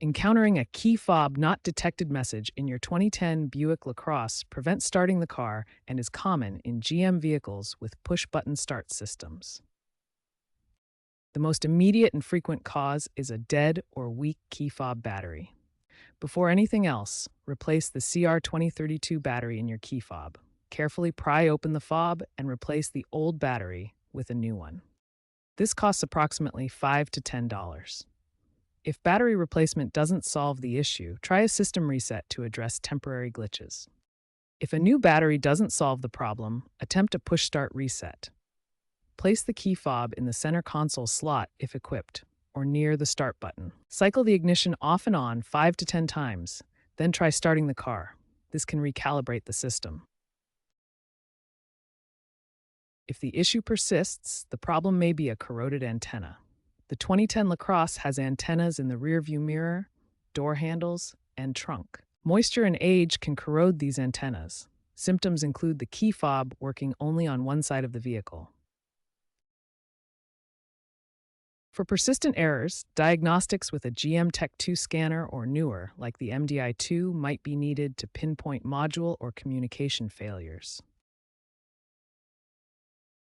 Encountering a key fob not detected message in your 2010 Buick LaCrosse prevents starting the car and is common in GM vehicles with push-button start systems. The most immediate and frequent cause is a dead or weak key fob battery. Before anything else, replace the CR2032 battery in your key fob. Carefully pry open the fob and replace the old battery with a new one. This costs approximately $5 to $10. If battery replacement doesn't solve the issue, try a system reset to address temporary glitches. If a new battery doesn't solve the problem, attempt a push-start reset. Place the key fob in the center console slot if equipped, or near the start button. Cycle the ignition off and on 5 to 10 times, then try starting the car. This can recalibrate the system. If the issue persists, the problem may be a corroded antenna. The 2010 LaCrosse has antennas in the rearview mirror, door handles, and trunk. Moisture and age can corrode these antennas. Symptoms include the key fob working only on one side of the vehicle. For persistent errors, diagnostics with a GM Tech 2 scanner or newer, like the MDI-2, might be needed to pinpoint module or communication failures.